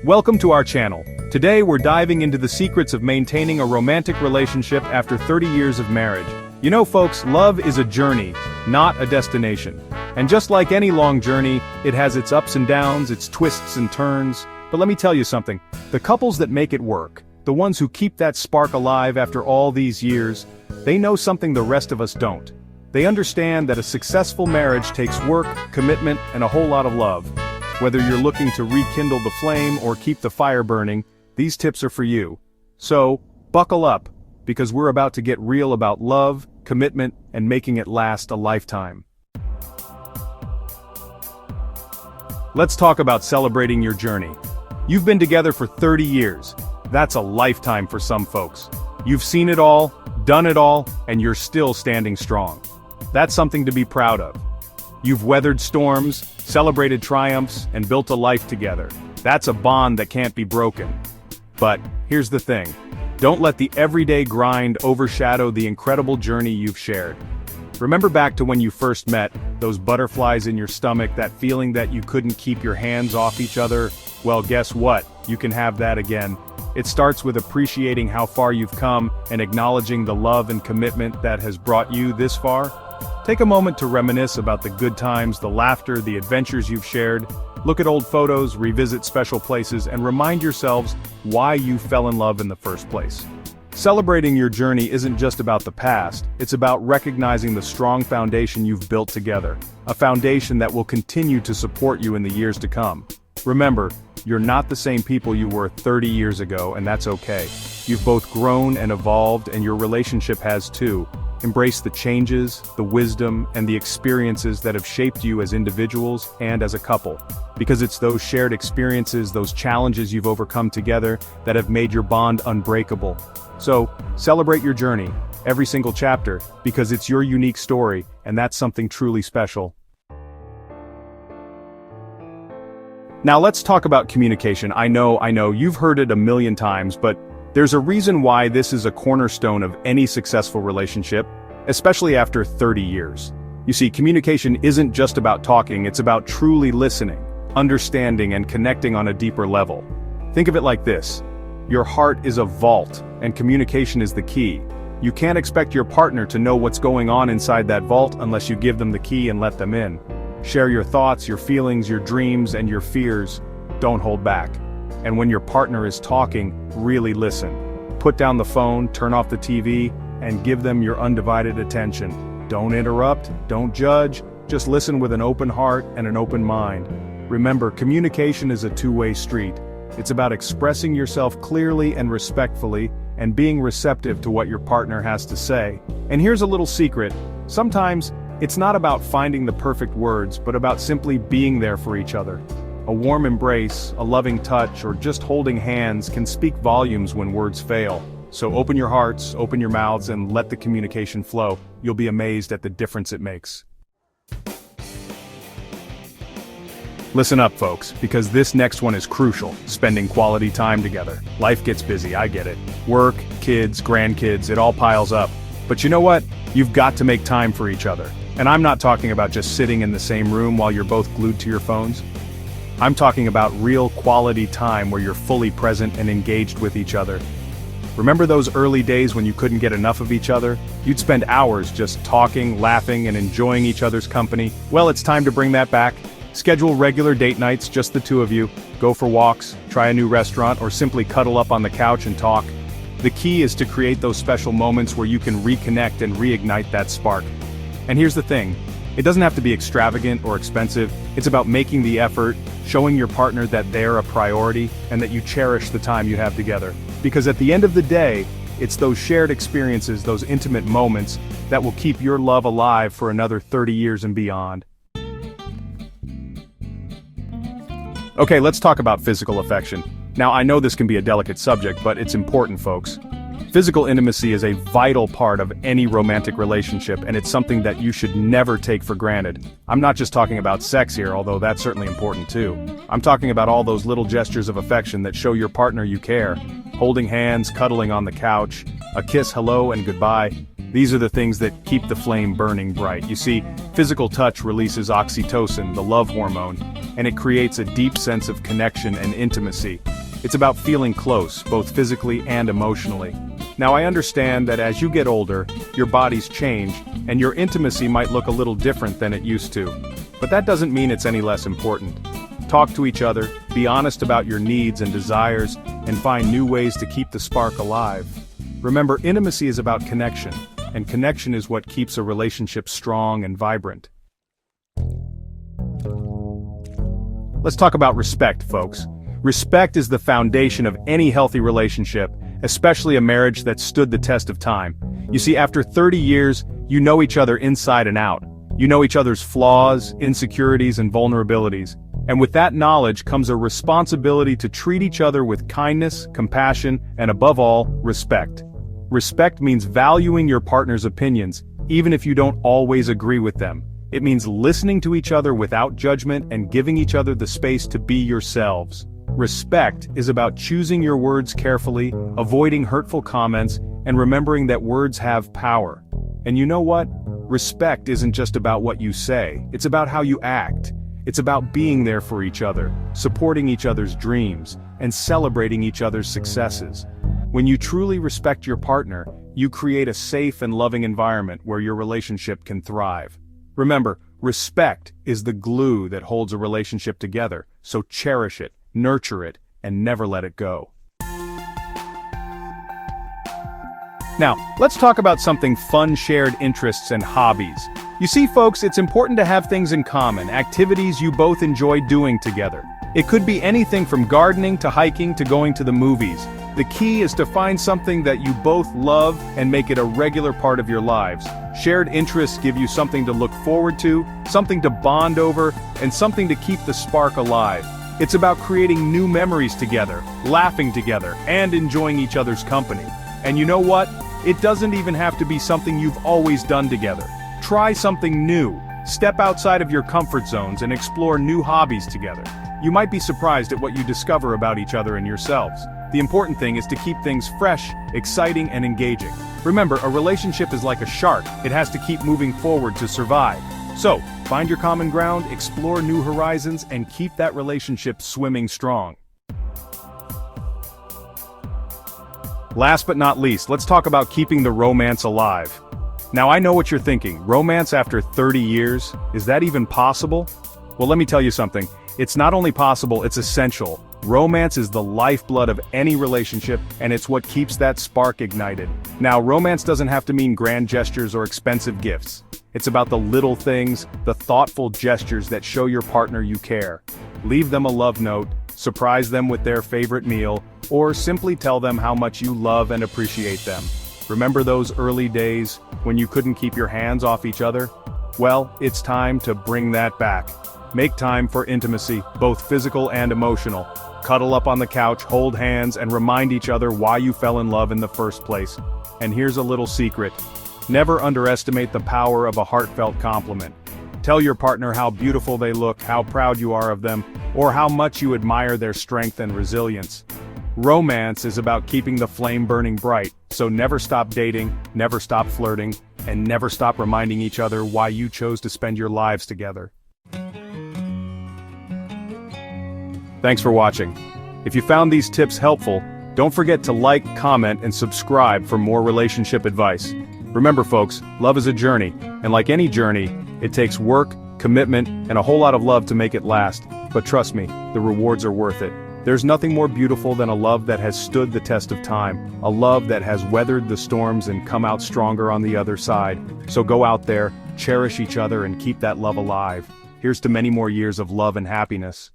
Welcome to our channel. Today we're diving into the secrets of maintaining a romantic relationship after 30 years of marriage. You know folks, love is a journey, not a destination. And just like any long journey, it has its ups and downs, its twists and turns. But let me tell you something, the couples that make it work, the ones who keep that spark alive after all these years, they know something the rest of us don't. They understand that a successful marriage takes work, commitment, and a whole lot of love. Whether you're looking to rekindle the flame or keep the fire burning, these tips are for you. So, buckle up, because we're about to get real about love, commitment, and making it last a lifetime. Let's talk about celebrating your journey. You've been together for 30 years. That's a lifetime for some folks. You've seen it all, done it all, and you're still standing strong. That's something to be proud of. You've weathered storms, celebrated triumphs, and built a life together. That's a bond that can't be broken. But here's the thing. Don't let the everyday grind overshadow the incredible journey you've shared. Remember back to when you first met, those butterflies in your stomach, that feeling that you couldn't keep your hands off each other? Well, guess what? You can have that again. It starts with appreciating how far you've come and acknowledging the love and commitment that has brought you this far. Take a moment to reminisce about the good times, the laughter, the adventures you've shared. Look at old photos, revisit special places, and remind yourselves why you fell in love in the first place. Celebrating your journey isn't just about the past, it's about recognizing the strong foundation you've built together, a foundation that will continue to support you in the years to come. Remember, you're not the same people you were 30 years ago, and that's okay. You've both grown and evolved, and your relationship has too. Embrace the changes, the wisdom, and the experiences that have shaped you as individuals and as a couple. Because it's those shared experiences, those challenges you've overcome together, that have made your bond unbreakable. So, celebrate your journey, every single chapter, because it's your unique story, and that's something truly special. Now let's talk about communication. I know, you've heard it a million times, but there's a reason why this is a cornerstone of any successful relationship, especially after 30 years. You see, communication isn't just about talking, it's about truly listening, understanding, and connecting on a deeper level. Think of it like this. Your heart is a vault, and communication is the key. You can't expect your partner to know what's going on inside that vault unless you give them the key and let them in. Share your thoughts, your feelings, your dreams, and your fears. Don't hold back. And when your partner is talking, really listen. Put down the phone, turn off the TV, and give them your undivided attention. Don't interrupt, don't judge, just listen with an open heart and an open mind. Remember, communication is a two-way street. It's about expressing yourself clearly and respectfully, and being receptive to what your partner has to say. And here's a little secret. Sometimes, it's not about finding the perfect words, but about simply being there for each other. A warm embrace, a loving touch, or just holding hands can speak volumes when words fail. So open your hearts, open your mouths, and let the communication flow. You'll be amazed at the difference it makes. Listen up, folks, because this next one is crucial, spending quality time together. Life gets busy, I get it. Work, kids, grandkids, it all piles up. But you know what? You've got to make time for each other. And I'm not talking about just sitting in the same room while you're both glued to your phones. I'm talking about real quality time where you're fully present and engaged with each other. Remember those early days when you couldn't get enough of each other? You'd spend hours just talking, laughing, and enjoying each other's company. Well, it's time to bring that back. Schedule regular date nights, just the two of you. Go for walks, try a new restaurant, or simply cuddle up on the couch and talk. The key is to create those special moments where you can reconnect and reignite that spark. And here's the thing. It doesn't have to be extravagant or expensive. It's about making the effort, showing your partner that they're a priority, and that you cherish the time you have together. Because at the end of the day, it's those shared experiences, those intimate moments, that will keep your love alive for another 30 years and beyond. Okay, let's talk about physical affection. Now, I know this can be a delicate subject, but it's important, folks. Physical intimacy is a vital part of any romantic relationship, and it's something that you should never take for granted. I'm not just talking about sex here, although that's certainly important too. I'm talking about all those little gestures of affection that show your partner you care. Holding hands, cuddling on the couch, a kiss, hello, and goodbye. These are the things that keep the flame burning bright. You see, physical touch releases oxytocin, the love hormone, and it creates a deep sense of connection and intimacy. It's about feeling close, both physically and emotionally. Now I understand that as you get older, your bodies change, and your intimacy might look a little different than it used to. But that doesn't mean it's any less important. Talk to each other, be honest about your needs and desires, and find new ways to keep the spark alive. Remember, intimacy is about connection, and connection is what keeps a relationship strong and vibrant. Let's talk about respect, folks. Respect is the foundation of any healthy relationship, especially a marriage that stood the test of time. You see, after 30 years, you know each other inside and out. You know each other's flaws, insecurities, and vulnerabilities. And with that knowledge comes a responsibility to treat each other with kindness, compassion, and above all, respect. Respect means valuing your partner's opinions, even if you don't always agree with them. It means listening to each other without judgment and giving each other the space to be yourselves. Respect is about choosing your words carefully, avoiding hurtful comments, and remembering that words have power. And you know what? Respect isn't just about what you say, it's about how you act. It's about being there for each other, supporting each other's dreams, and celebrating each other's successes. When you truly respect your partner, you create a safe and loving environment where your relationship can thrive. Remember, respect is the glue that holds a relationship together, so cherish it, nurture it, and never let it go. Now, let's talk about something fun: shared interests and hobbies. You see, folks, it's important to have things in common, activities you both enjoy doing together. It could be anything from gardening to hiking to going to the movies. The key is to find something that you both love and make it a regular part of your lives. Shared interests give you something to look forward to, something to bond over, and something to keep the spark alive. It's about creating new memories together, laughing together, and enjoying each other's company. And you know what? It doesn't even have to be something you've always done together. Try something new. Step outside of your comfort zones and explore new hobbies together. You might be surprised at what you discover about each other and yourselves. The important thing is to keep things fresh, exciting, and engaging. Remember, a relationship is like a shark. It has to keep moving forward to survive. So, find your common ground, explore new horizons, and keep that relationship swimming strong. Last but not least, let's talk about keeping the romance alive. Now I know what you're thinking, romance after 30 years? Is that even possible? Well, let me tell you something. It's not only possible, it's essential. Romance is the lifeblood of any relationship, and it's what keeps that spark ignited. Now, romance doesn't have to mean grand gestures or expensive gifts. It's about the little things, the thoughtful gestures that show your partner you care. Leave them a love note, surprise them with their favorite meal, or simply tell them how much you love and appreciate them. Remember those early days when you couldn't keep your hands off each other? Well, it's time to bring that back. Make time for intimacy, both physical and emotional. Cuddle up on the couch, hold hands, and remind each other why you fell in love in the first place. And here's a little secret. Never underestimate the power of a heartfelt compliment. Tell your partner how beautiful they look, how proud you are of them, or how much you admire their strength and resilience. Romance is about keeping the flame burning bright, so never stop dating, never stop flirting, and never stop reminding each other why you chose to spend your lives together. Thanks for watching. If you found these tips helpful, don't forget to like, comment, and subscribe for more relationship advice. Remember folks, love is a journey, and like any journey, it takes work, commitment, and a whole lot of love to make it last. But trust me, the rewards are worth it. There's nothing more beautiful than a love that has stood the test of time, a love that has weathered the storms and come out stronger on the other side. So go out there, cherish each other, and keep that love alive. Here's to many more years of love and happiness.